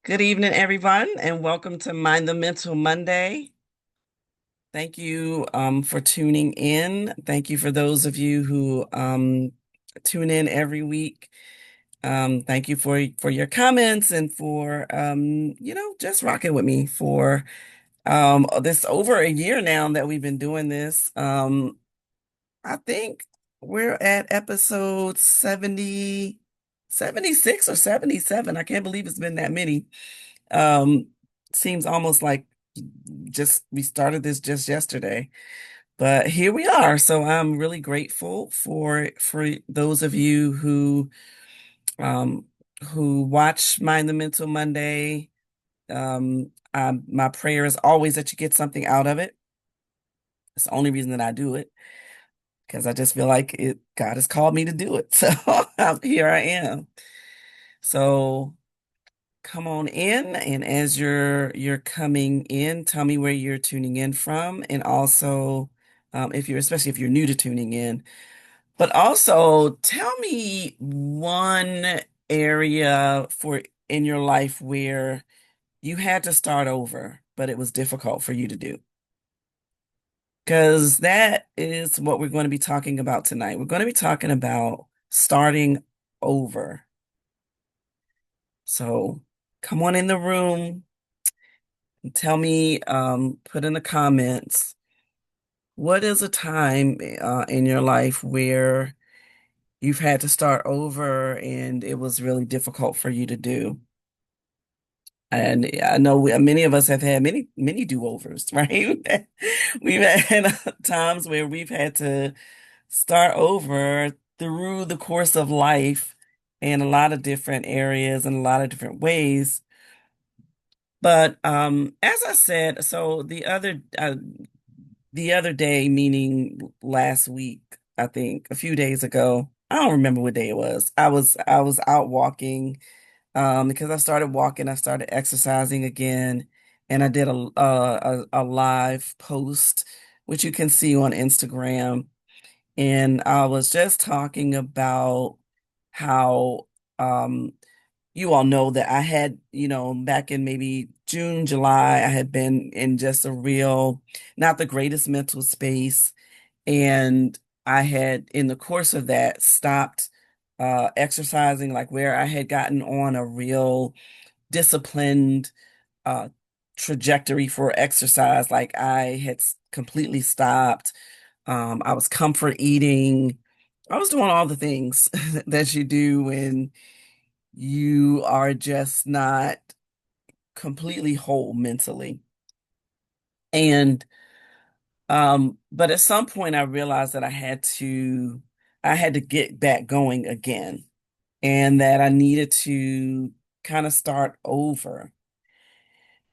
Good evening, everyone, and welcome to Mind the Mental Monday. Thank you for tuning in. Thank you for those of you who tune in every week. Thank you for your comments and for just rocking with me for this over a year now that we've been doing this. I think we're at episode 76 or 77. I can't believe it's been that many. Um, Seems almost like just we started this just yesterday, but here we are. So I'm really grateful for those of you um who watch Mind the Mental Monday. My prayer is always that you get something out of it. It's the only reason that I do it because I just feel like it. God has called me to do it, so here I am. So come on in, and as you're coming in, tell me where you're tuning in from, and also if you're especially if you're new to tuning in, but also tell me one area for in your life where you had to start over, but it was difficult for you to do. Because that is what we're going to be talking about tonight. We're going to be talking about starting over. So come on in the room. Tell me, put in the comments, what is a time in your life where you've had to start over and it was really difficult for you to do? And I know many of us have had many do-overs, right? We've had times where we've had to start over through the course of life in a lot of different areas and a lot of different ways. But as I said, so the other day, meaning last week, I think a few days ago, I don't remember what day it was. I was out walking because I started walking, I started exercising again, and I did a live post, which you can see on Instagram, and I was just talking about how you all know that I had, back in maybe June, July, I had been in just a real, not the greatest mental space. And I had, in the course of that, stopped exercising, like where I had gotten on a real disciplined uh, trajectory for exercise. Like I had completely stopped. I was comfort eating. I was doing all the things that you do when you are just not completely whole mentally. And but at some point I realized that I had to get back going again and that I needed to kind of start over.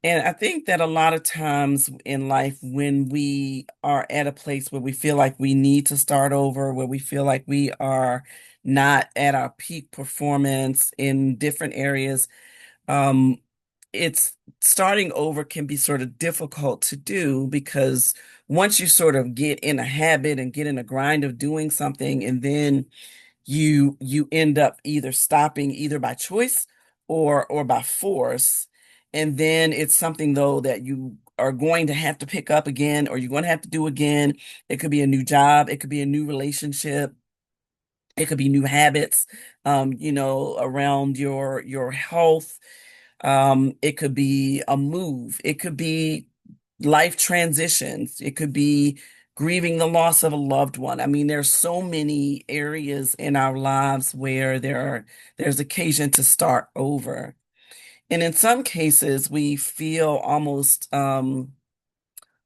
And I think that a lot of times in life, when we are at a place where we feel like we need to start over, where we feel like we are not at our peak performance in different areas, um, it's starting over can be sort of difficult to do because once you sort of get in a habit and get in a grind of doing something, and then you end up either stopping either by choice or by force, and then it's something though that you are going to have to pick up again or you're going to have to do again. It could be a new job, it could be a new relationship, it could be new habits, around your health. It could be a move. It could be life transitions. It could be grieving the loss of a loved one. I mean, there's so many areas in our lives where there's occasion to start over. And in some cases, we feel almost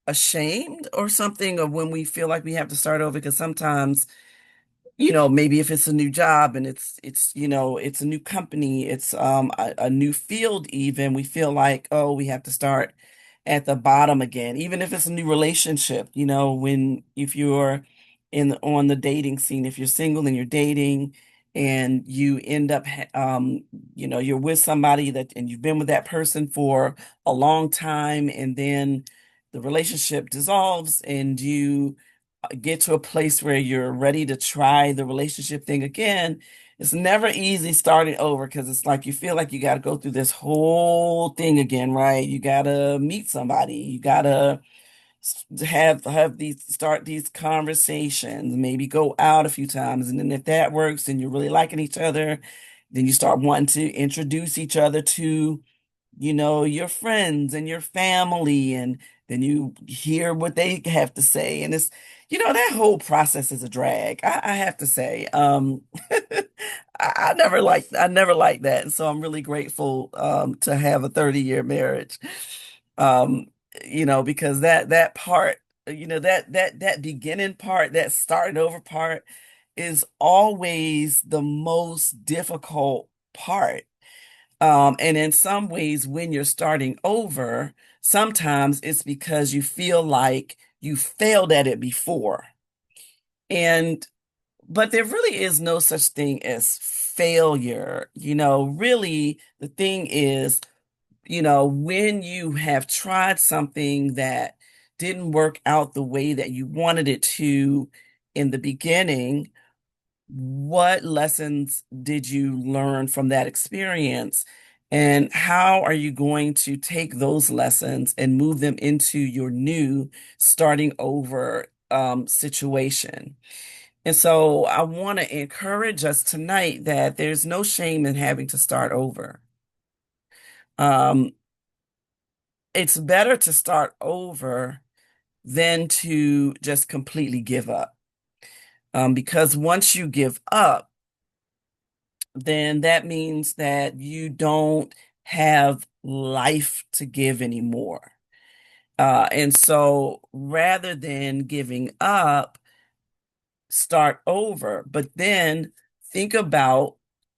ashamed or something of when we feel like we have to start over because sometimes maybe if it's a new job and it's a new company, it's a new field even, we feel like, oh, we have to start at the bottom again. Even if it's a new relationship, when if you're on the dating scene, if you're single and you're dating and you end up you're with somebody that and you've been with that person for a long time, and then the relationship dissolves and you get to a place where you're ready to try the relationship thing again, It's never easy starting over because it's like you feel like you got to go through this whole thing again, right? You got to meet somebody. You got to have these start these conversations, maybe go out a few times, and then if that works and you're really liking each other, then you start wanting to introduce each other to, your friends and your family, and then you hear what they have to say. And that whole process is a drag, I have to say. I never liked that. And so I'm really grateful to have a 30-year marriage. Um, because that part, that beginning part, that starting over part is always the most difficult part. And in some ways, when you're starting over, sometimes it's because you feel like you failed at it before. And but there really is no such thing as failure. Really, the thing is, when you have tried something that didn't work out the way that you wanted it to in the beginning, what lessons did you learn from that experience? And how are you going to take those lessons and move them into your new starting over situation? And so I want to encourage us tonight that there's no shame in having to start over. Um, it's better to start over than to just completely give up. Because once you give up, then that means that you don't have life to give anymore. And so rather than giving up, start over, but then think about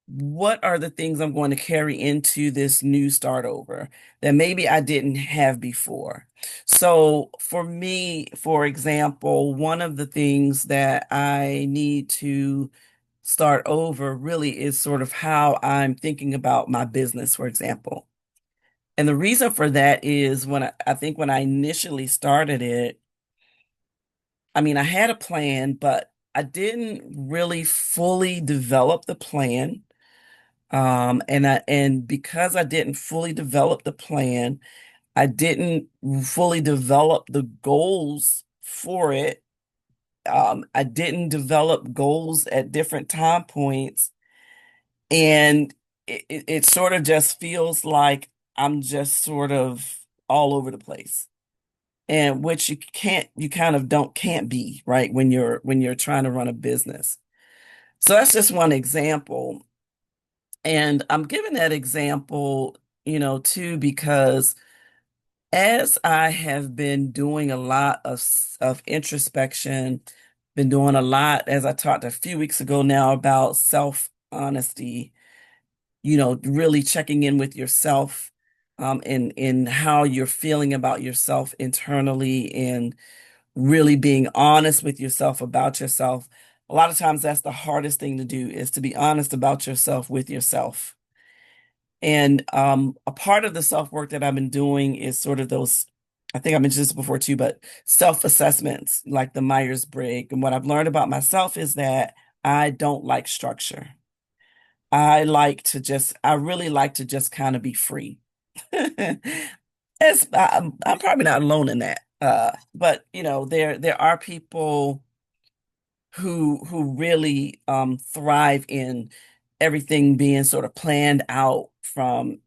what are the things I'm going to carry into this new start over that maybe I didn't have before. So for me, for example, one of the things that I need to start over really is sort of how I'm thinking about my business, for example. And the reason for that is I think when I initially started it, I mean, I had a plan, but I didn't really fully develop the plan. And because I didn't fully develop the plan, I didn't fully develop the goals for it. I didn't develop goals at different time points, and it sort of just feels like I'm just sort of all over the place. And which you kind of can't be, right? When you're trying to run a business. So that's just one example. And I'm giving that example, too, because as I have been doing a lot of introspection, been doing a lot, as I talked a few weeks ago now about self-honesty, really checking in with yourself, in how you're feeling about yourself internally, and really being honest with yourself about yourself. A lot of times that's the hardest thing to do, is to be honest about yourself with yourself. And a part of the self-work that I've been doing is sort of those, I think I mentioned this before too, but self-assessments like the Myers-Briggs. And what I've learned about myself is that I don't like structure. I really like to just kind of be free. I'm probably not alone in that. But there are people who really thrive in everything being sort of planned out from,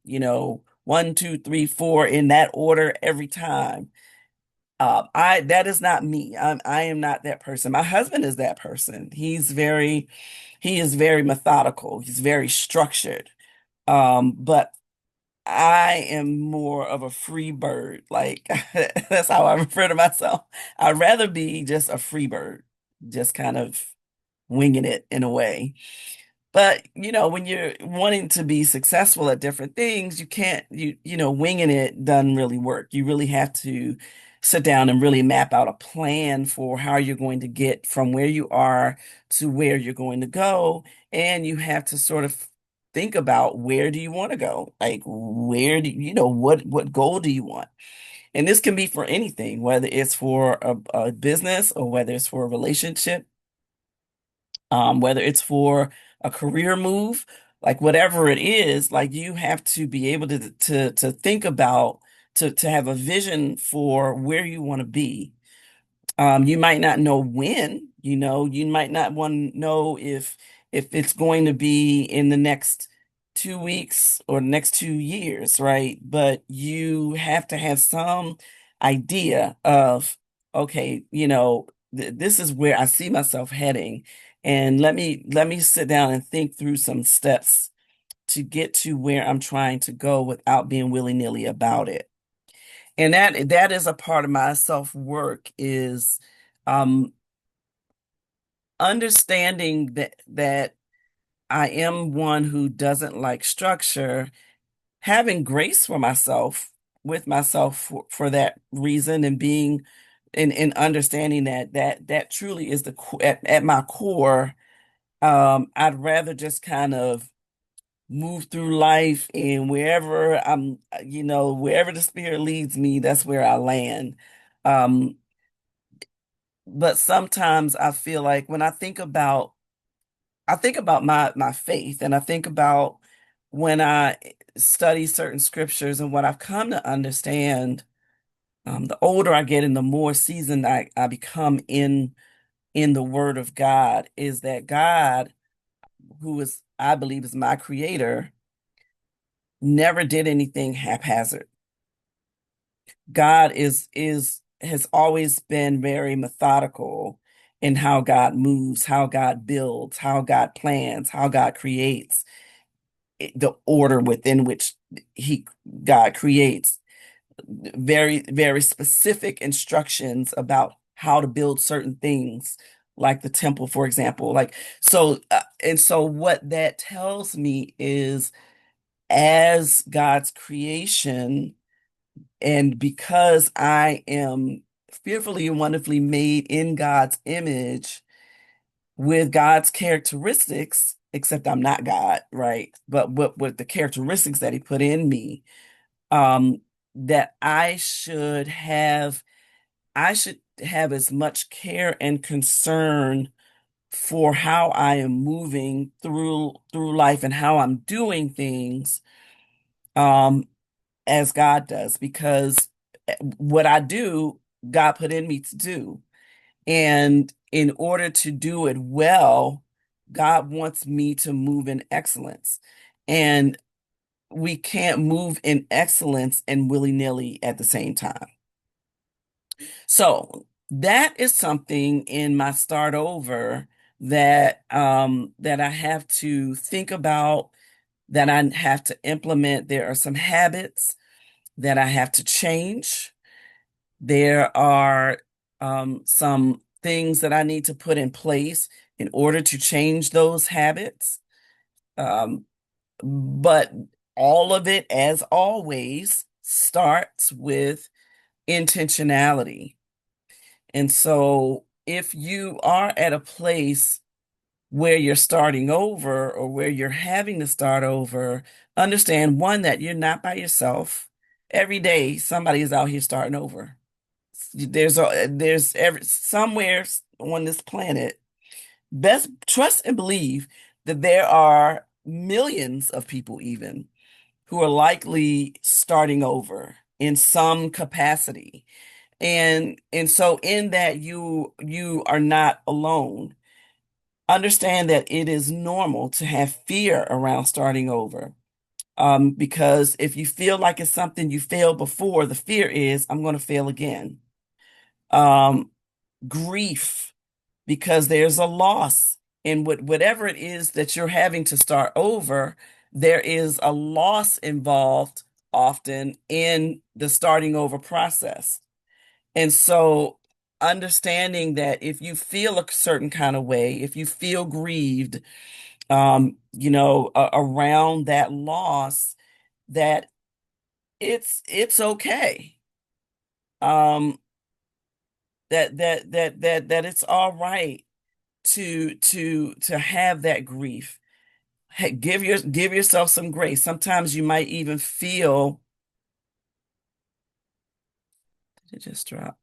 one, two, three, four in that order every time. I That is not me. I am not that person. My husband is that person. He is very methodical. He's very structured. But I am more of a free bird. Like that's how I refer to myself. I'd rather be just a free bird, just kind of winging it in a way. But when you're wanting to be successful at different things, you can't, winging it doesn't really work. You really have to sit down and really map out a plan for how you're going to get from where you are to where you're going to go. And you have to sort of think about, where do you want to go? Like, where do what goal do you want? And this can be for anything, whether it's for a business or whether it's for a relationship. whether it's for a career move, like whatever it is, like you have to be able to think about to have a vision for where you want to be. You might not know when, you might not want to know if it's going to be in the next 2 weeks or next 2 years, right? But you have to have some idea of, okay, this is where I see myself heading, and let me sit down and think through some steps to get to where I'm trying to go without being willy-nilly about it. And that is a part of my self-work is um understanding that I am one who doesn't like structure, having grace for myself with myself for that reason, and being and understanding that truly is at my core. I'd rather just kind of move through life, and wherever the spirit leads me, that's where I land. Um, but sometimes I feel like when I think about my faith, and I think about when I study certain scriptures, and what I've come to understand, the older I get and the more seasoned I become in the Word of God, is that God, who is, I believe, is my creator, never did anything haphazard. God has always been very methodical in how God moves, how God builds, how God plans, how God creates, the order within which he God creates. Very, very specific instructions about how to build certain things, like the temple, for example. And so what that tells me is, as God's creation, and because I am fearfully and wonderfully made in God's image with God's characteristics, except I'm not God, right? But with the characteristics that He put in me, um, that I should have as much care and concern for how I am moving through life and how I'm doing things, um, as God does, because what I do, God put in me to do. And in order to do it well, God wants me to move in excellence. And we can't move in excellence and willy-nilly at the same time. So that is something in my start over that I have to think about, that I have to implement. There are some habits that I have to change. There are some things that I need to put in place in order to change those habits. Um, but all of it, as always, starts with intentionality. And so if you are at a place where you're starting over, or where you're having to start over, understand, one, that you're not by yourself. Every day, somebody is out here starting over. There's every somewhere on this planet. Best trust and believe that there are millions of people even who are likely starting over in some capacity. And so in that, you are not alone. Understand that it is normal to have fear around starting over. Because if you feel like it's something you failed before, the fear is, I'm going to fail again. Um, Grief, because there's a loss in whatever it is that you're having to start over. There is a loss involved often in the starting over process. And so understanding that if you feel a certain kind of way, if you feel grieved, around that loss, that it's okay. Um, that it's all right to have that grief. Hey, give yourself some grace. Sometimes you might even feel, did it just drop?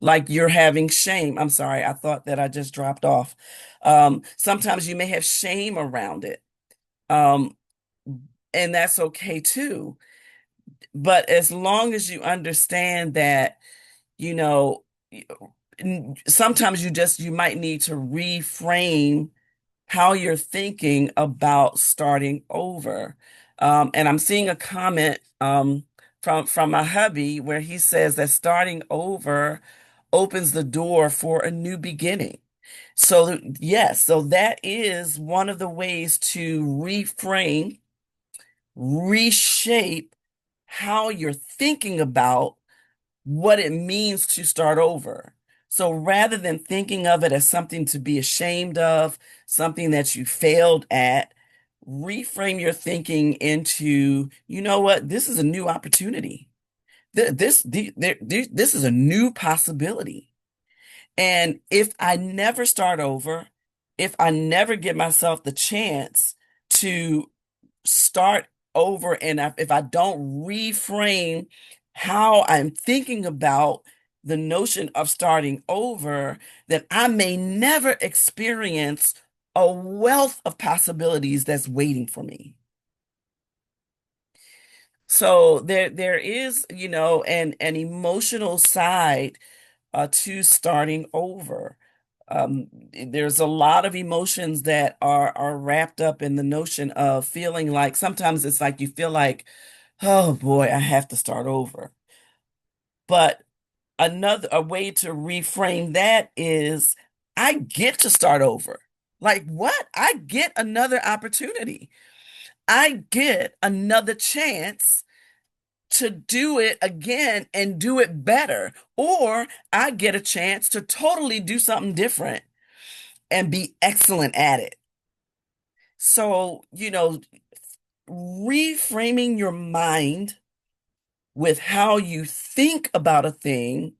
Like you're having shame. I'm sorry, I thought that I just dropped off. Sometimes you may have shame around it. Um, and that's okay too. But as long as you understand that, you know, sometimes you might need to reframe how you're thinking about starting over. And I'm seeing a comment from my hubby where he says that starting over opens the door for a new beginning. So yes, so that is one of the ways to reframe, reshape how you're thinking about what it means to start over. So rather than thinking of it as something to be ashamed of, something that you failed at, reframe your thinking into, you know what, this is a new opportunity. This is a new possibility. And if I never start over, if I never give myself the chance to start over, and if I don't reframe how I'm thinking about the notion of starting over, then I may never experience a wealth of possibilities that's waiting for me. So there is, an emotional side to starting over. There's a lot of emotions that are wrapped up in the notion of feeling like sometimes it's like you feel like, oh boy, I have to start over. But a way to reframe that is I get to start over. Like what? I get another opportunity. I get another chance to do it again and do it better. Or I get a chance to totally do something different and be excellent at it. So, reframing your mind with how you think about a thing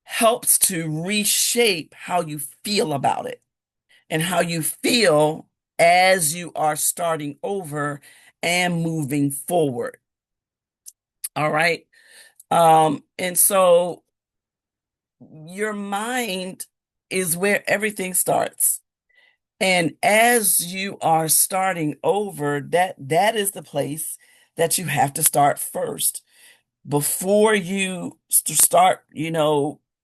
helps to reshape how you feel about it and how you feel as you are starting over and moving forward. All right. And so your mind is where everything starts. And as you are starting over, that is the place that you have to start first. Before you start,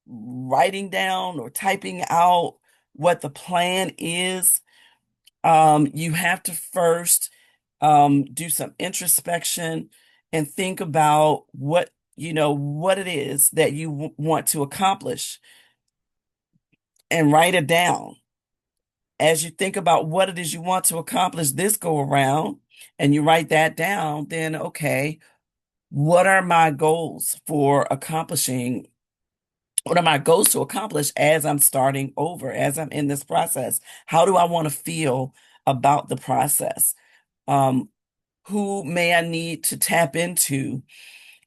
writing down or typing out what the plan is, you have to first do some introspection and think about what it is that you want to accomplish and write it down. As you think about what it is you want to accomplish this go around and you write that down, then okay, what are my goals for accomplishing? What are my goals to accomplish as I'm starting over, as I'm in this process? How do I want to feel about the process? Um, who may I need to tap into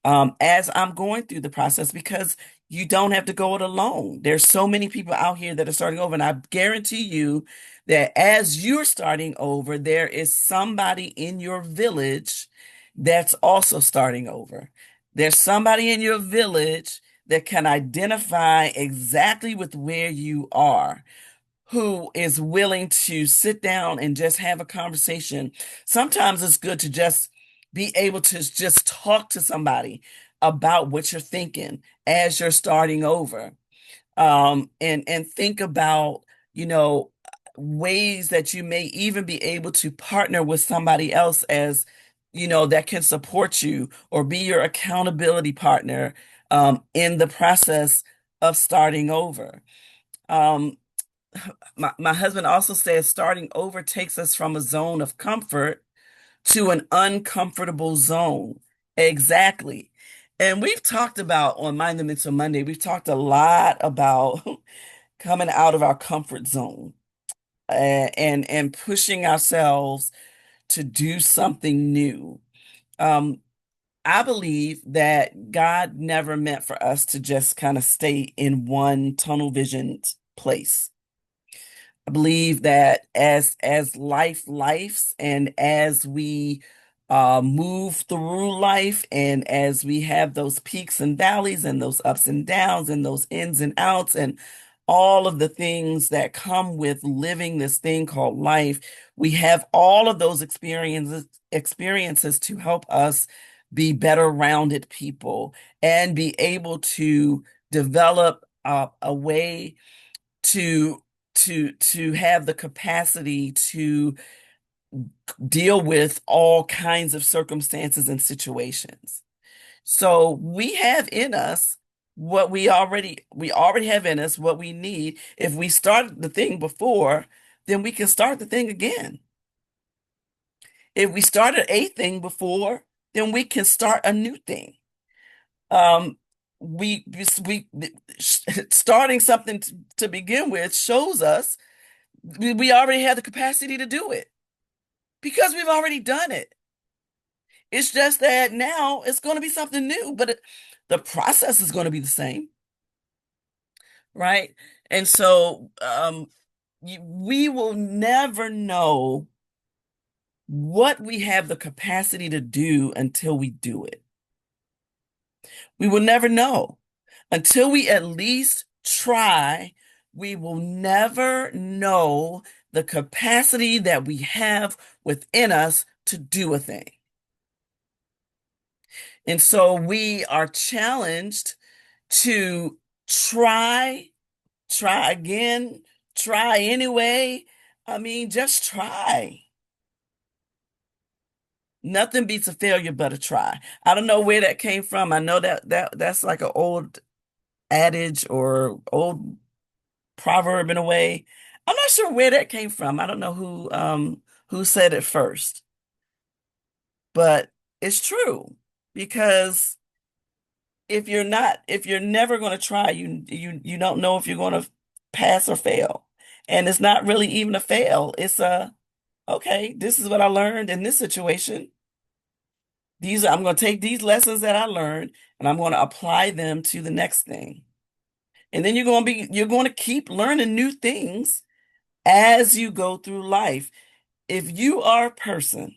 as I'm going through the process? Because you don't have to go it alone. There's so many people out here that are starting over, and I guarantee you that as you're starting over, there is somebody in your village that's also starting over. There's somebody in your village that can identify exactly with where you are, who is willing to sit down and just have a conversation. Sometimes it's good to just be able to just talk to somebody about what you're thinking as you're starting over. And think about, you know, ways that you may even be able to partner with somebody else as, that can support you or be your accountability partner in the process of starting over. Um, my husband also says starting over takes us from a zone of comfort to an uncomfortable zone. Exactly. And we've talked about on Mind the Mental Monday, we've talked a lot about coming out of our comfort zone and pushing ourselves to do something new. Um, I believe that God never meant for us to just kind of stay in one tunnel visioned place. I believe that as life lifes and as we move through life. And as we have those peaks and valleys and those ups and downs and those ins and outs and all of the things that come with living this thing called life, we have all of those experiences to help us be better rounded people and be able to develop a way to to have the capacity to deal with all kinds of circumstances and situations. So we have in us what we already have in us what we need. If we started the thing before, then we can start the thing again. If we started a thing before, then we can start a new thing. Um, we starting something to begin with shows us we already have the capacity to do it because we've already done it. It's just that now it's going to be something new, but the process is going to be the same, right? And so we will never know what we have the capacity to do until we do it. We will never know. Until we at least try, we will never know the capacity that we have within us to do a thing. And so we are challenged to try, try again, try anyway. I mean, just try. Nothing beats a failure but a try. I don't know where that came from. I know that's like an old adage or old proverb in a way. I'm not sure where that came from. I don't know who said it first, but it's true because if you're never going to try, you don't know if you're going to pass or fail. And it's not really even a fail. It's a, okay, this is what I learned in this situation. I'm going to take these lessons that I learned and I'm going to apply them to the next thing. And then you're going to keep learning new things as you go through life. If you are a person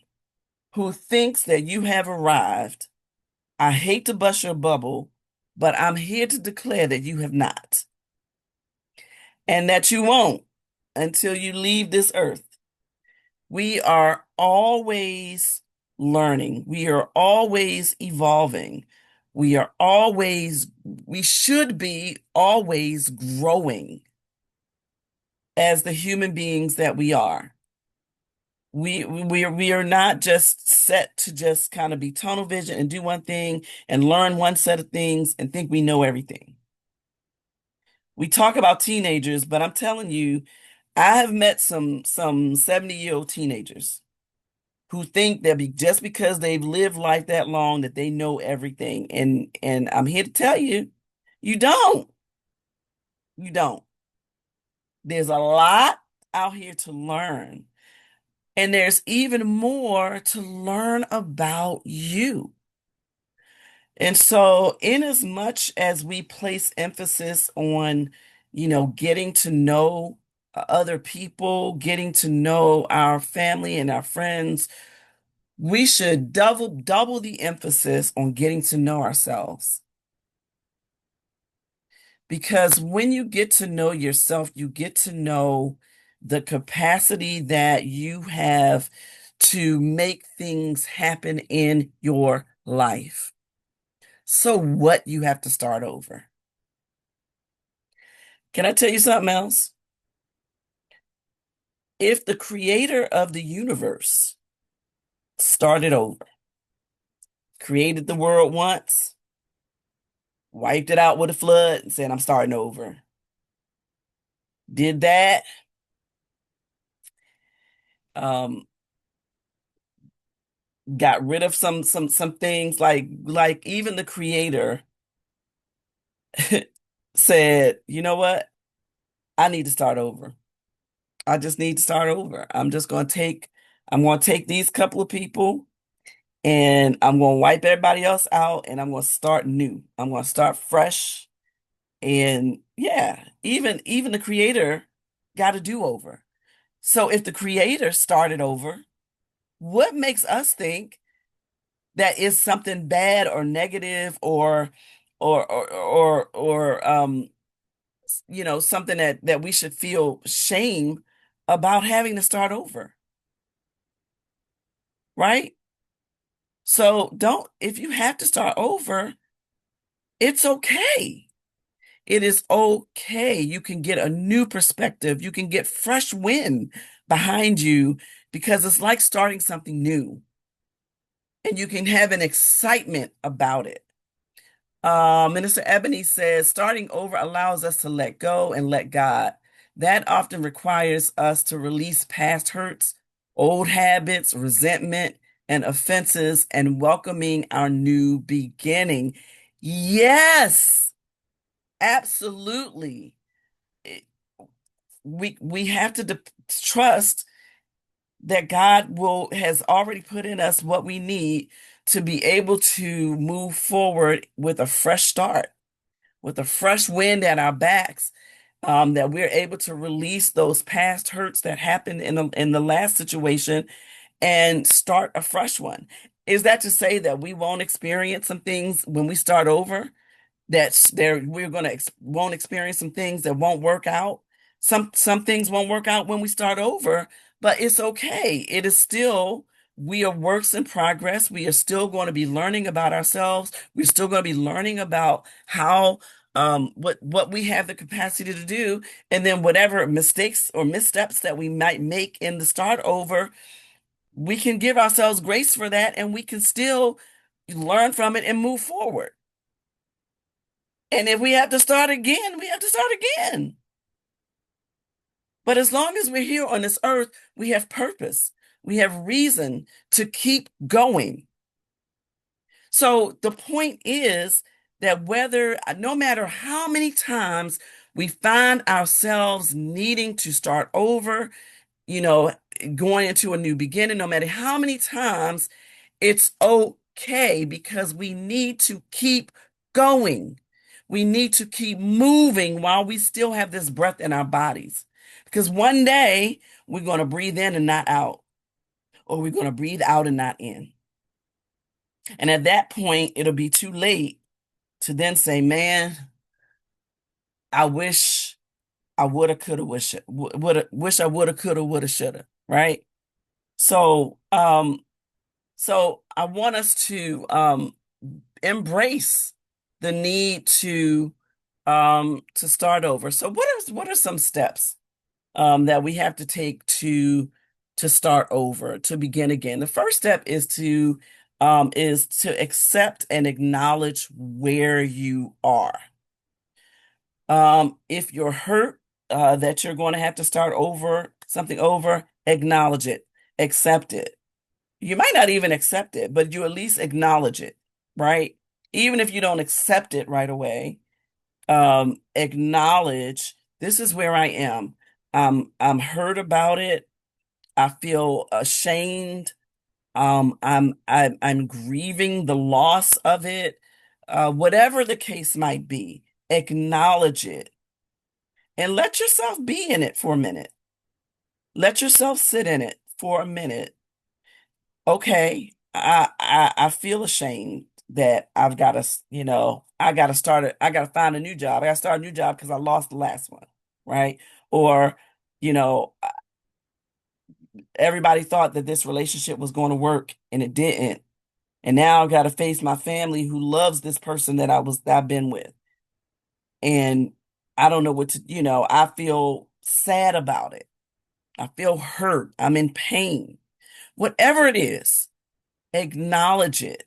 who thinks that you have arrived, I hate to bust your bubble, but I'm here to declare that you have not, and that you won't until you leave this earth. We are always learning. We are always evolving. We should be always growing as the human beings that we are. We are not just set to just kind of be tunnel vision and do one thing and learn one set of things and think we know everything. We talk about teenagers, but I'm telling you, I have met some 70-year-old teenagers who think that just because they've lived life that long that they know everything. And I'm here to tell you, you don't. You don't. There's a lot out here to learn. And there's even more to learn about you. And so, in as much as we place emphasis on, getting to know other people, getting to know our family and our friends, we should double the emphasis on getting to know ourselves. Because when you get to know yourself, you get to know the capacity that you have to make things happen in your life. So what you have to start over. Can I tell you something else? If the creator of the universe started over, created the world once, wiped it out with a flood, and said, I'm starting over, did that, um, got rid of some things like even the creator said, you know what? I need to start over. I just need to start over. I'm going to take these couple of people and I'm going to wipe everybody else out and I'm going to start new. I'm going to start fresh. And yeah, even the creator got a do-over. So if the creator started over, what makes us think that is something bad or negative or something that we should feel shame about having to start over, right? So don't, if you have to start over, it's okay. It is okay. You can get a new perspective. You can get fresh wind behind you because it's like starting something new and you can have an excitement about it. Minister Ebony says starting over allows us to let go and let God. That often requires us to release past hurts, old habits, resentment, and offenses, and welcoming our new beginning. Yes, absolutely. It- we have to trust that God will has already put in us what we need to be able to move forward with a fresh start, with a fresh wind at our backs, that we're able to release those past hurts that happened in the last situation and start a fresh one. Is that to say that we won't experience some things when we start over? That's there we're going to won't experience some things that won't work out. Some things won't work out when we start over, but it's okay. It is still, we are works in progress. We are still going to be learning about ourselves. We're still going to be learning about how what we have the capacity to do, and then whatever mistakes or missteps that we might make in the start over, we can give ourselves grace for that, and we can still learn from it and move forward. And if we have to start again, we have to start again. But as long as we're here on this earth, we have purpose. We have reason to keep going. So the point is that no matter how many times we find ourselves needing to start over, you know, going into a new beginning, no matter how many times, it's okay because we need to keep going. We need to keep moving while we still have this breath in our bodies. Because one day we're going to breathe in and not out, or we're going to breathe out and not in. And at that point, it'll be too late to then say, man, I wish I woulda, coulda, wish I woulda, coulda, woulda, shoulda, right? So, so I want us to embrace the need to start over. So what are some steps that we have to take to start over, to begin again? The first step is to accept and acknowledge where you are. If you're hurt, that you're going to have to start over, something over, acknowledge it, accept it. You might not even accept it, but you at least acknowledge it, right? Even if you don't accept it right away, acknowledge this is where I am. I'm hurt about it. I feel ashamed. I'm grieving the loss of it. Whatever the case might be, acknowledge it and let yourself be in it for a minute. Let yourself sit in it for a minute. Okay, I feel ashamed that I've got to, I got to I got to find a new job. I got to start a new job because I lost the last one, right? Or, you know, everybody thought that this relationship was going to work and it didn't. And now I've got to face my family who loves this person that I've been with. And I don't know what to, I feel sad about it. I feel hurt. I'm in pain. Whatever it is, acknowledge it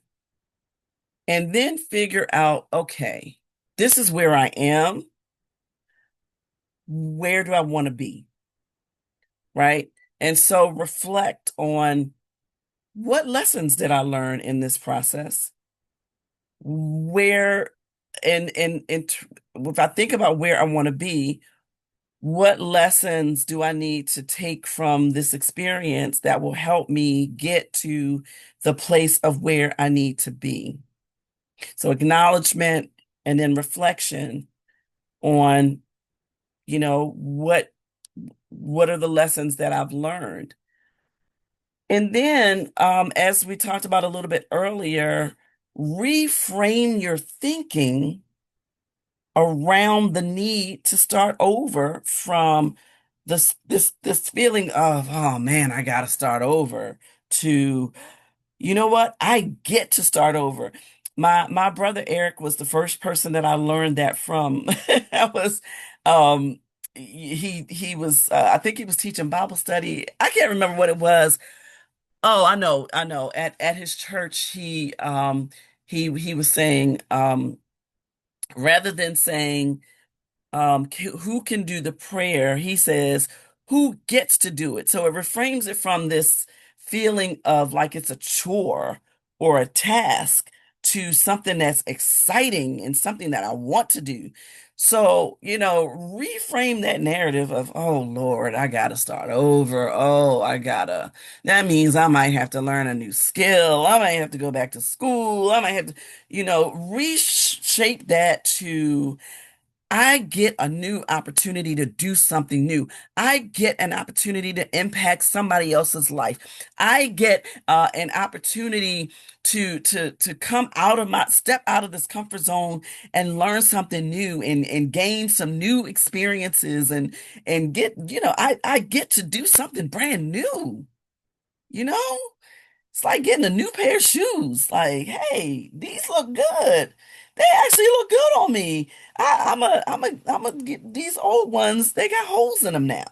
and then figure out, okay, this is where I am. Where do I want to be? Right. And so reflect on, what lessons did I learn in this process? Where, if I think about where I want to be, what lessons do I need to take from this experience that will help me get to the place of where I need to be? So acknowledgement and then reflection on, what are the lessons that I've learned? And then, as we talked about a little bit earlier, reframe your thinking around the need to start over from this feeling of, oh man, I gotta start over, to, you know what? I get to start over. My brother Eric was the first person that I learned that from. I was um he was I think he was teaching Bible study. I can't remember what it was. Oh, I know. At his church, he was saying, rather than saying, who can do the prayer, he says, who gets to do it? So it reframes it from this feeling of like it's a chore or a task to something that's exciting and something that I want to do. So, reframe that narrative of, oh Lord, I gotta start over. That means I might have to learn a new skill. I might have to go back to school. I might have to, reshape that to, I get a new opportunity to do something new. I get an opportunity to impact somebody else's life. I get an opportunity to come out of my step out of this comfort zone and learn something new and gain some new experiences and get, I get to do something brand new, you know? It's like getting a new pair of shoes. Like, hey, these look good. They actually look good on me. I'm a get these old ones. They got holes in them now.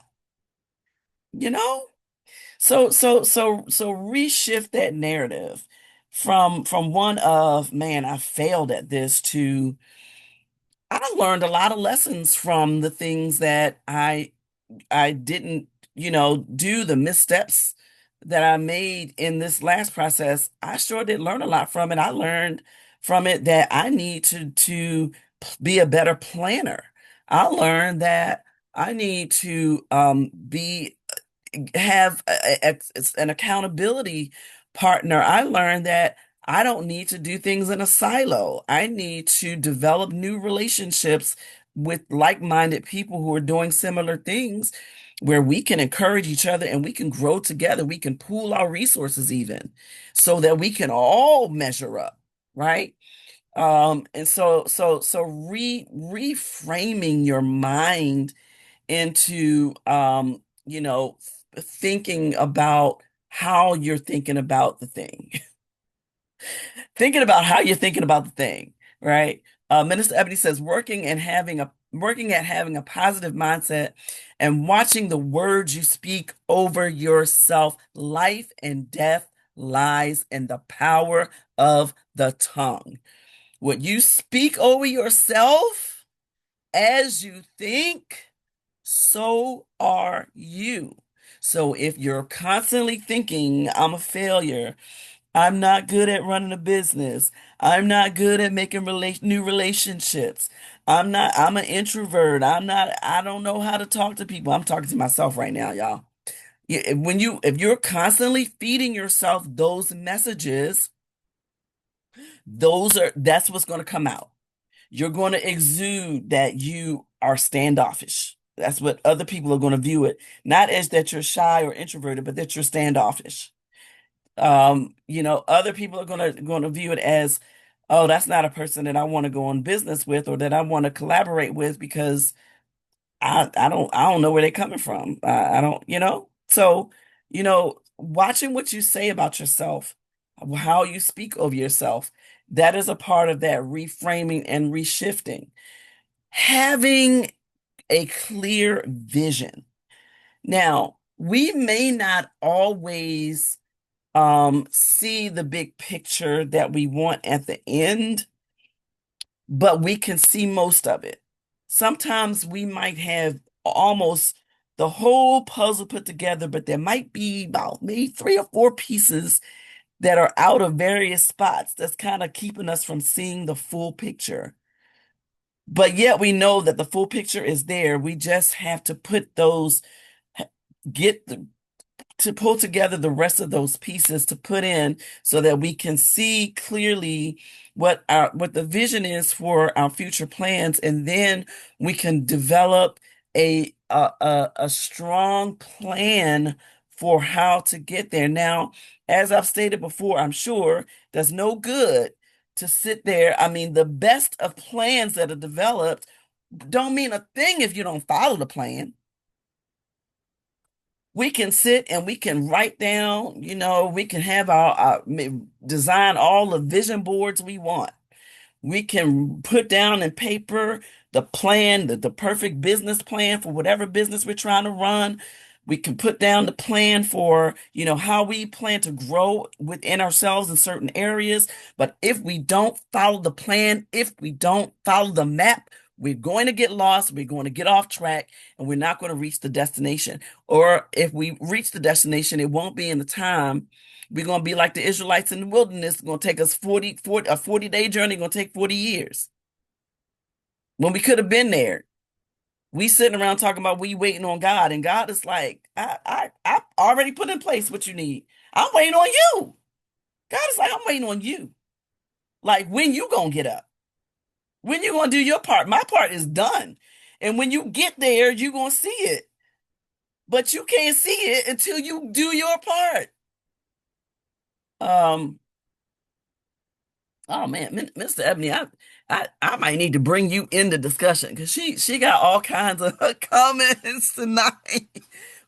You know. So reshift that narrative from one of, man, I failed at this, to, I learned a lot of lessons from the things that I didn't, do, the missteps that I made in this last process. I sure did learn a lot from it. I learned from it that I need to be a better planner. I learned that I need to be have it's an accountability partner. I learned that I don't need to do things in a silo. I need to develop new relationships with like-minded people who are doing similar things, where we can encourage each other and we can grow together. We can pool our resources even, so that we can all measure up, right? And so reframing your mind into, thinking about how you're thinking about the thing, thinking about how you're thinking about the thing, right? Minister Ebony says, working at having a positive mindset and watching the words you speak over yourself. Life and death lies in the power of the tongue. What you speak over yourself, as you think, so are you. So if you're constantly thinking, I'm a failure, I'm not good at running a business, I'm not good at making new relationships, I'm an introvert, I don't know how to talk to people. I'm talking to myself right now, y'all. If you're constantly feeding yourself those messages, that's what's going to come out. You're going to exude that you are standoffish. That's what other people are going to view it. Not as that you're shy or introverted, but that you're standoffish. Other people are going to view it as, oh, that's not a person that I want to go on business with, or that I want to collaborate with, because I don't know where they're coming from. I don't, So, watching what you say about yourself, how you speak of yourself, that is a part of that reframing and reshifting. Having a clear vision. Now, we may not always see the big picture that we want at the end, but we can see most of it. Sometimes we might have almost the whole puzzle put together, but there might be about maybe three or four pieces that are out of various spots that's kind of keeping us from seeing the full picture. But yet we know that the full picture is there. We just have to put those, get the, to pull together the rest of those pieces to put in, so that we can see clearly what the vision is for our future plans, and then we can develop a strong plan for how to get there. Now, as I've stated before, I'm sure there's no good to sit there. I mean, the best of plans that are developed don't mean a thing if you don't follow the plan. We can sit and we can write down, we can have design all the vision boards we want. We can put down in paper the plan, the perfect business plan for whatever business we're trying to run. We can put down the plan for, how we plan to grow within ourselves in certain areas. But if we don't follow the plan, if we don't follow the map, we're going to get lost, we're going to get off track, and we're not going to reach the destination. Or if we reach the destination, it won't be in the time. We're going to be like the Israelites in the wilderness. It's going to take us 40 a 40-day journey, going to take 40 years. When we could have been there. We sitting around talking about we waiting on God, and God is like, I already put in place what you need. I'm waiting on you. God is like, I'm waiting on you. Like, when you gonna get up? When you gonna do your part? My part is done. And when you get there, you gonna see it. But you can't see it until you do your part. Um, Oh man, Mr. Ebony, I might need to bring you in the discussion because she got all kinds of comments tonight,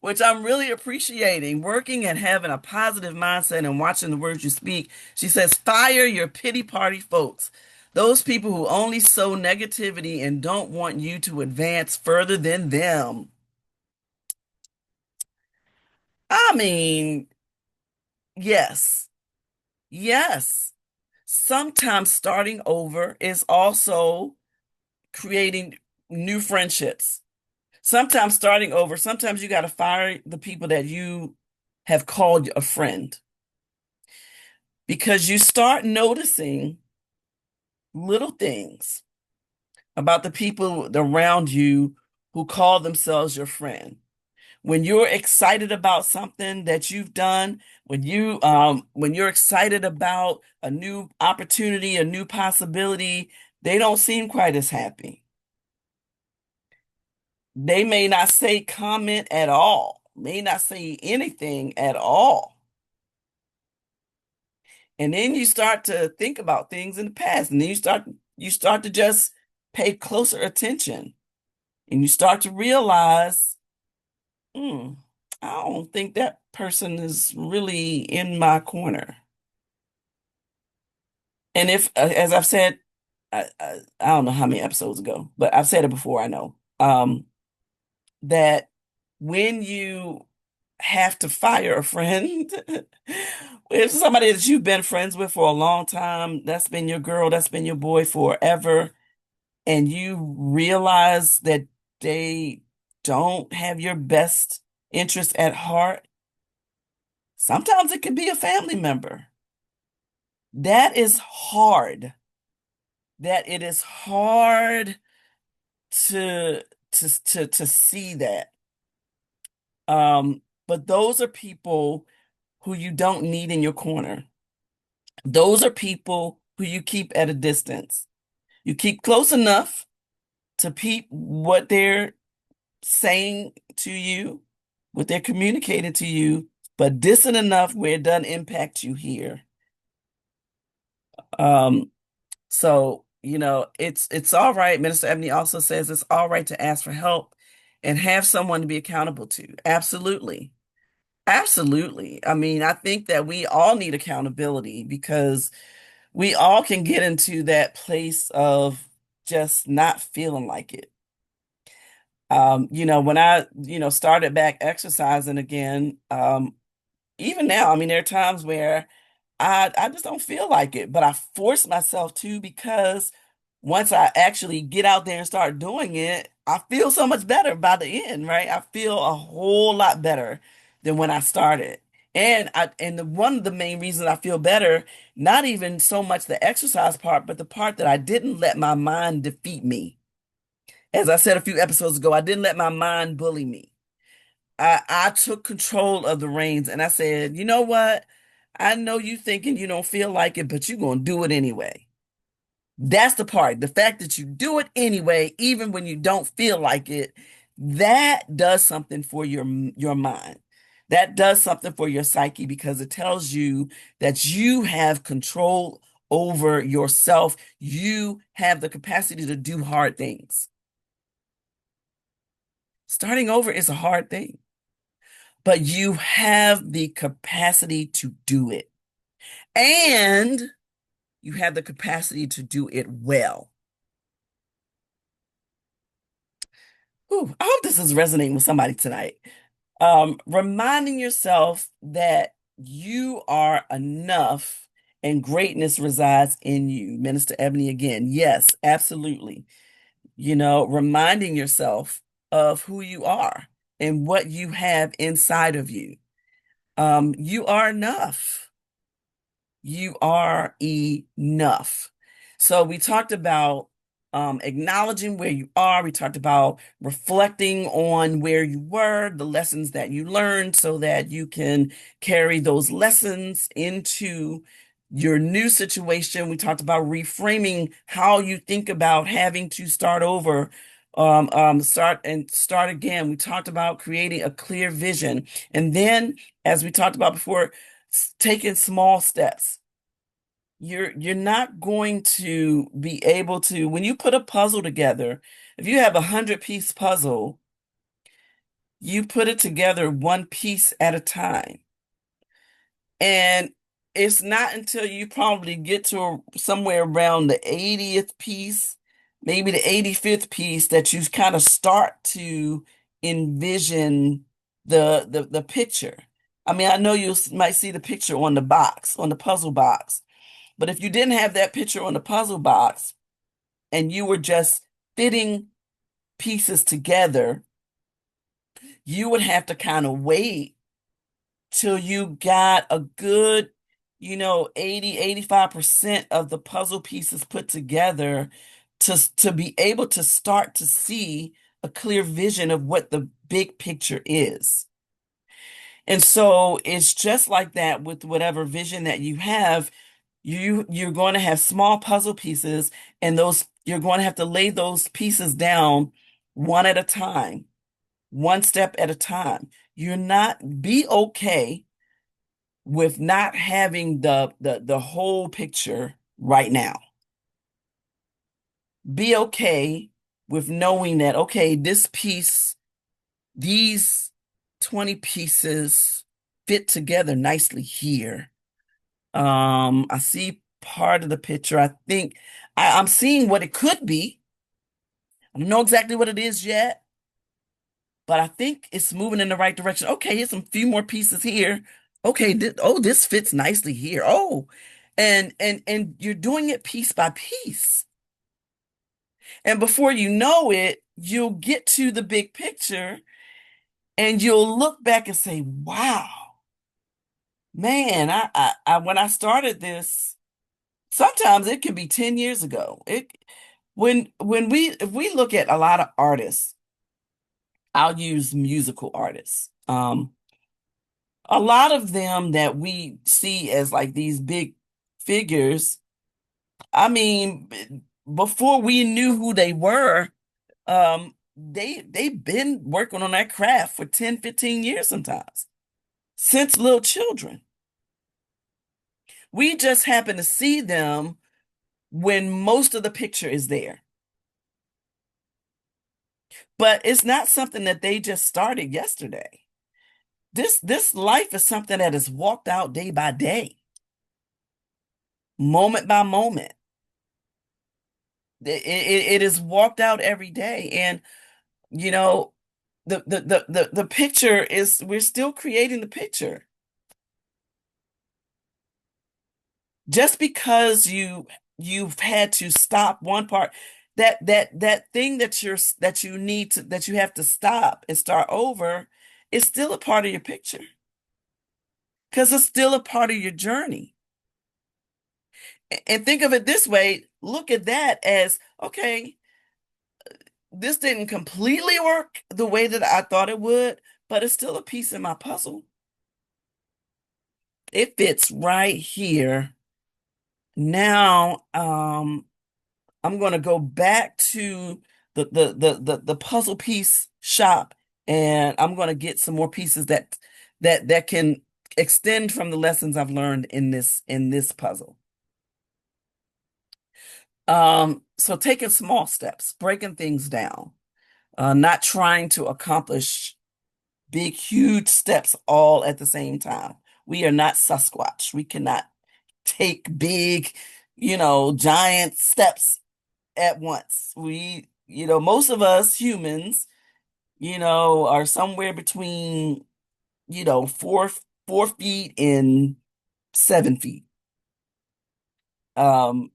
which I'm really appreciating. Working and having a positive mindset and watching the words you speak. She says, "Fire your pity party folks. Those people who only sow negativity and don't want you to advance further than them." I mean, yes, yes. Sometimes starting over is also creating new friendships. Sometimes starting over, sometimes you got to fire the people that you have called a friend because you start noticing little things about the people around you who call themselves your friend. When you're excited about something that you've done, when you're excited about a new opportunity, a new possibility, they don't seem quite as happy. They may not say comment at all, may not say anything at all. And then you start to think about things in the past, and then you start to just pay closer attention, and you start to realize, hmm, I don't think that person is really in my corner. And if, as I've said, I don't know how many episodes ago, but I've said it before, I know, that when you have to fire a friend, if somebody that you've been friends with for a long time, that's been your girl, that's been your boy forever, and you realize that they don't have your best interest at heart, sometimes it could be a family member. That is hard. That it is hard to to see that. But those are people who you don't need in your corner. Those are people who you keep at a distance. You keep close enough to peep what they're saying to you, what they're communicating to you, but distant enough where it doesn't impact you here. Um, so, it's all right. Minister Ebony also says it's all right to ask for help and have someone to be accountable to. Absolutely. Absolutely. I mean, I think that we all need accountability because we all can get into that place of just not feeling like it. When I, started back exercising again, even now, I mean, there are times where I just don't feel like it, but I force myself to because once I actually get out there and start doing it, I feel so much better by the end, right? I feel a whole lot better than when I started. One of the main reasons I feel better, not even so much the exercise part, but the part that I didn't let my mind defeat me. As I said a few episodes ago, I didn't let my mind bully me. I took control of the reins and I said, you know what? I know you thinking you don't feel like it, but you're going to do it anyway. That's the part. The fact that you do it anyway, even when you don't feel like it, that does something for your mind. That does something for your psyche because it tells you that you have control over yourself. You have the capacity to do hard things. Starting over is a hard thing, but you have the capacity to do it. And you have the capacity to do it well. Ooh, I hope this is resonating with somebody tonight. Reminding yourself that you are enough and greatness resides in you. Minister Ebony again. Yes, absolutely. Reminding yourself of who you are and what you have inside of you. You are enough. You are enough. So we talked about acknowledging where you are. We talked about reflecting on where you were, the lessons that you learned, so that you can carry those lessons into your new situation. We talked about reframing how you think about having to start over, start again. We talked about creating a clear vision. And then, as we talked about before, taking small steps. You're not going to be able to, when you put a puzzle together, if you have 100-piece puzzle, you put it together one piece at a time. And it's not until you probably get to somewhere around the 80th piece, maybe the 85th piece, that you kind of start to envision the picture. I mean, I know you might see the picture on the box, on the puzzle box. But if you didn't have that picture on the puzzle box and you were just fitting pieces together, you would have to kind of wait till you got a good, 80, 85% of the puzzle pieces put together to be able to start to see a clear vision of what the big picture is. And so it's just like that with whatever vision that you have. You're going to have small puzzle pieces, and those you're going to have to lay those pieces down one at a time, one step at a time. You're not Be okay with not having the whole picture right now. Be okay with knowing that, okay, these 20 pieces fit together nicely here. I see part of the picture. I think I'm seeing what it could be. I don't know exactly what it is yet, but I think it's moving in the right direction. Okay, here's some few more pieces here. Okay, this fits nicely here. Oh, and you're doing it piece by piece. And before you know it, you'll get to the big picture and you'll look back and say, wow, man, when I started this, sometimes it can be 10 years ago. If we look at a lot of artists, I'll use musical artists. A lot of them that we see as like these big figures, I mean, before we knew who they were, they've been working on that craft for 10, 15 years sometimes, since little children. We just happen to see them when most of the picture is there. But it's not something that they just started yesterday. This life is something that is walked out day by day, moment by moment. It is walked out every day. And you know, the picture is, we're still creating the picture. Just because you've had to stop one part, that thing that you have to stop and start over, is still a part of your picture because it's still a part of your journey. And think of it this way, look at that as, okay, this didn't completely work the way that I thought it would, but it's still a piece in my puzzle. It fits right here. Now, I'm going to go back to the puzzle piece shop, and I'm going to get some more pieces that can extend from the lessons I've learned in this puzzle. So taking small steps, breaking things down, not trying to accomplish big, huge steps all at the same time. We are not Sasquatch. We cannot take big, giant steps at once. Most of us humans, are somewhere between, 4 feet and 7 feet. Um,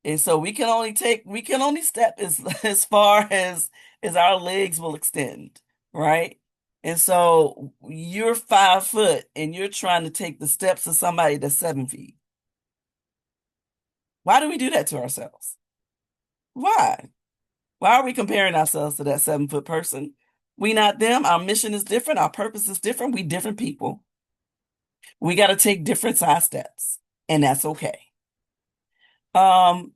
and so we can only step as as far as our legs will extend, right? And so you're 5 foot and you're trying to take the steps of somebody that's 7 feet. Why do we do that to ourselves? Why? Why are we comparing ourselves to that 7 foot person? We not them. Our mission is different. Our purpose is different. We different people. We got to take different size steps, and that's okay. Um,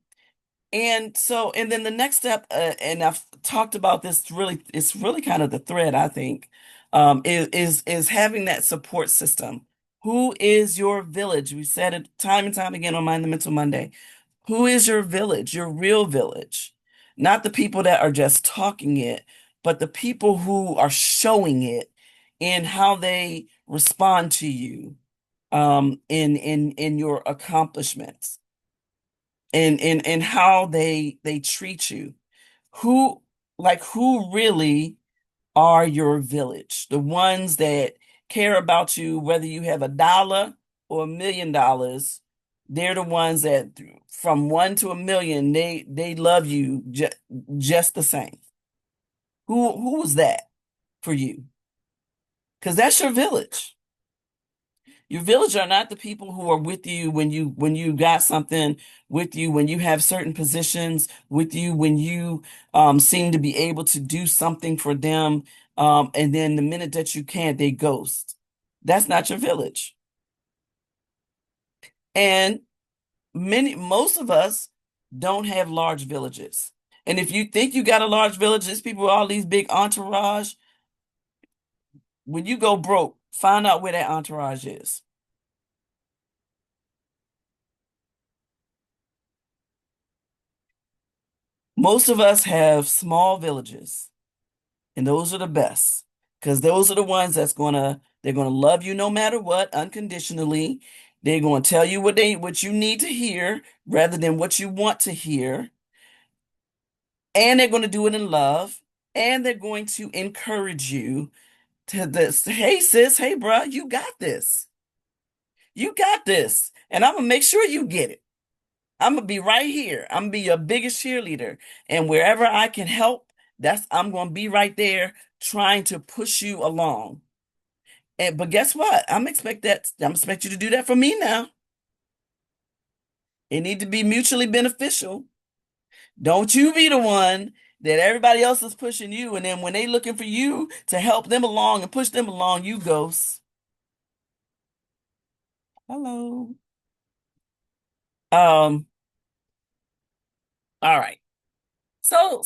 and then the next step, and I've talked about this really, it's really kind of the thread, I think, is having that support system. Who is your village? We said it time and time again on Mind the Mental Monday. Who is your village, your real village? Not the people that are just talking it, but the people who are showing it in how they respond to you, in your accomplishments and how they treat you. Who who really are your village? The ones that care about you, whether you have $1 or $1 million, they're the ones that from 1 to 1 million, they love you just the same. Who was that for you? Because that's your village. Your village are not the people who are with you when you got something, with you when you have certain positions, with you when you seem to be able to do something for them, and then the minute that you can't, they ghost. That's not your village. And most of us don't have large villages. And if you think you got a large village, there's people with all these big entourage. When you go broke, find out where that entourage is. Most of us have small villages, and those are the best because those are the ones they're gonna love you no matter what, unconditionally. They're gonna tell you what you need to hear rather than what you want to hear, and they're gonna do it in love, and they're going to encourage you to this. Hey sis, hey bruh, you got this. You got this, and I'm gonna make sure you get it. I'm gonna be right here. I'm gonna be your biggest cheerleader. And wherever I can help, I'm gonna be right there trying to push you along. And but guess what? I'm expect you to do that for me now. It need to be mutually beneficial. Don't you be the one that everybody else is pushing you, and then when they looking for you to help them along and push them along, you ghost. Hello. Um, all right. So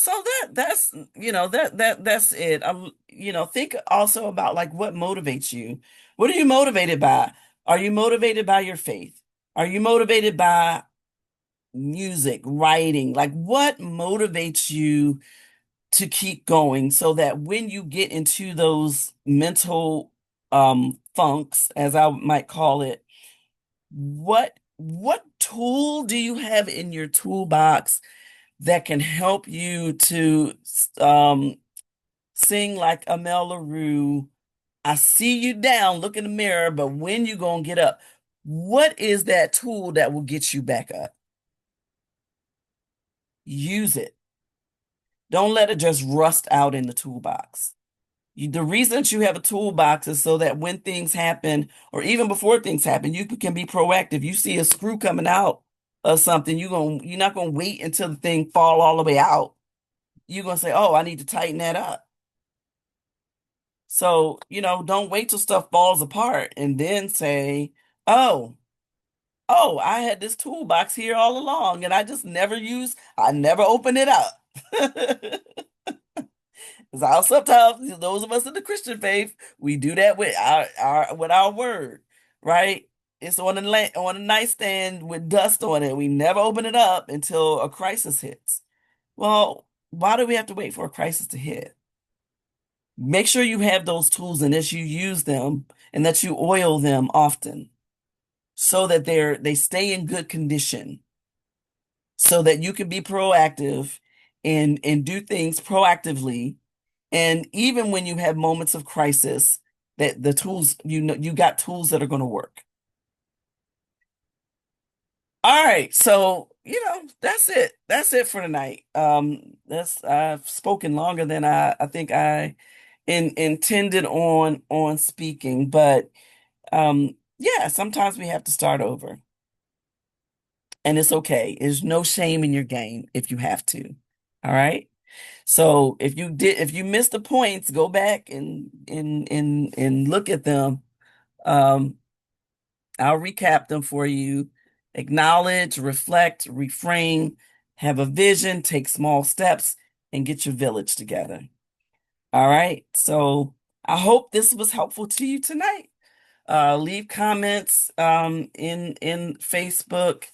that's it. Think also about like what motivates you. What are you motivated by? Are you motivated by your faith? Are you motivated by music, writing? Like what motivates you to keep going so that when you get into those mental funks, as I might call it, what tool do you have in your toolbox that can help you to um, sing like Amel LaRue? I see you down, look in the mirror, but when you gonna get up? What is that tool that will get you back up? Use it. Don't let it just rust out in the toolbox. The reason that you have a toolbox is so that when things happen, or even before things happen, you can be proactive. You see a screw coming out of something, you're not gonna wait until the thing fall all the way out. You're gonna say, "Oh, I need to tighten that up." So, don't wait till stuff falls apart and then say, "Oh, I had this toolbox here all along and I never opened it up." So sometimes those of us in the Christian faith, we do that with our word, right? It's on a nightstand with dust on it. We never open it up until a crisis hits. Well, why do we have to wait for a crisis to hit? Make sure you have those tools and that you use them and that you oil them often so that they stay in good condition so that you can be proactive and do things proactively. And even when you have moments of crisis, that the tools, you got tools that are going to work. All right, so that's it. That's it for tonight. That's I've spoken longer than I think I intended on speaking, but yeah, sometimes we have to start over, and it's okay. There's no shame in your game if you have to. All right. So if you missed the points, go back and look at them. Um, I'll recap them for you. Acknowledge, reflect, reframe, have a vision, take small steps, and get your village together. All right. So I hope this was helpful to you tonight. Leave comments in Facebook.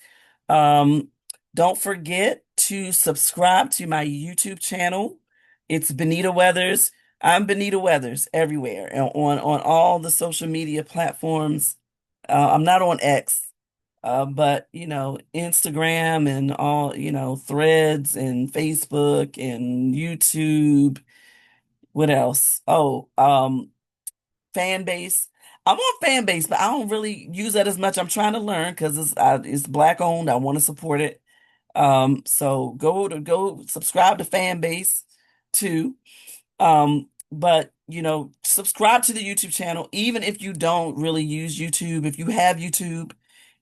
Um, don't forget to subscribe to my YouTube channel. It's Benita Weathers. I'm Benita Weathers everywhere and on all the social media platforms. I'm not on X, but Instagram and all, Threads and Facebook and YouTube. What else? Oh, fan base. I'm on fan base, but I don't really use that as much. I'm trying to learn because it's black owned. I want to support it. So go subscribe to fan base too. But subscribe to the YouTube channel, even if you don't really use YouTube. If you have YouTube,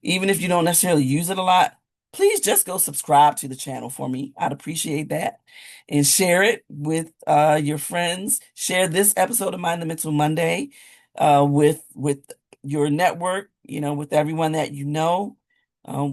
even if you don't necessarily use it a lot, please just go subscribe to the channel for me. I'd appreciate that. And share it with your friends. Share this episode of Mind the Mental Monday with your network, with everyone that you know.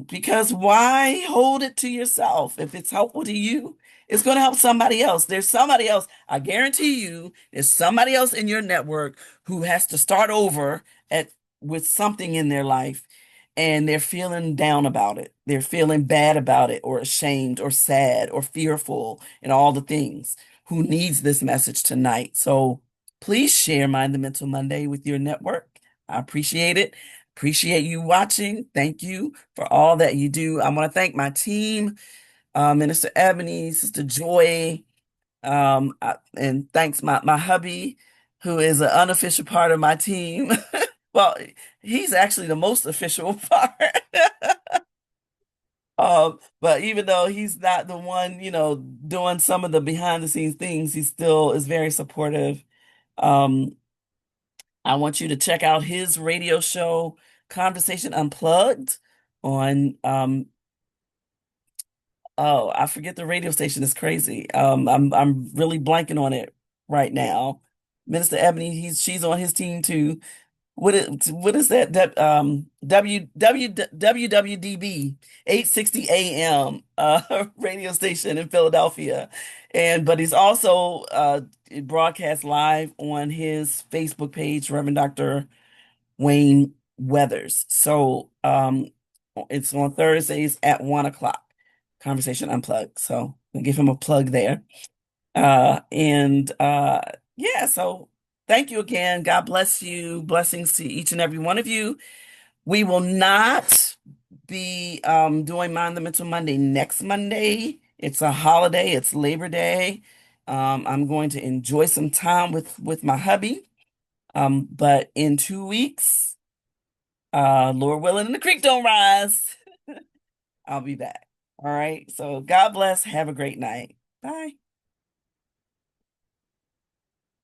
Because why hold it to yourself? If it's helpful to you, it's going to help somebody else. There's somebody else. I guarantee you, there's somebody else in your network who has to start over at with something in their life, and they're feeling down about it. They're feeling bad about it, or ashamed, or sad, or fearful, and all the things. Who needs this message tonight? So please share Mind the Mental Monday with your network. I appreciate it. Appreciate you watching. Thank you for all that you do. I want to thank my team, Minister Ebony, Sister Joy, and thanks my hubby, who is an unofficial part of my team. Well, he's actually the most official part. But even though he's not the one, doing some of the behind the scenes things, he still is very supportive. Um, I want you to check out his radio show, Conversation Unplugged, on oh, I forget the radio station. It's crazy. I'm really blanking on it right now. Minister Ebony, she's on his team too. What is that? WWDB 860 AM radio station in Philadelphia. But he's also broadcast live on his Facebook page, Reverend Dr. Wayne Weathers. So it's on Thursdays at 1 o'clock. Conversation Unplugged. So I'll give him a plug there. And yeah, so thank you again. God bless you. Blessings to each and every one of you. We will not be doing Mind the Mental Monday next Monday. It's a holiday, it's Labor Day. I'm going to enjoy some time with my hubby. But in 2 weeks, Lord willing, and the creek don't rise, I'll be back. All right. So God bless. Have a great night. Bye.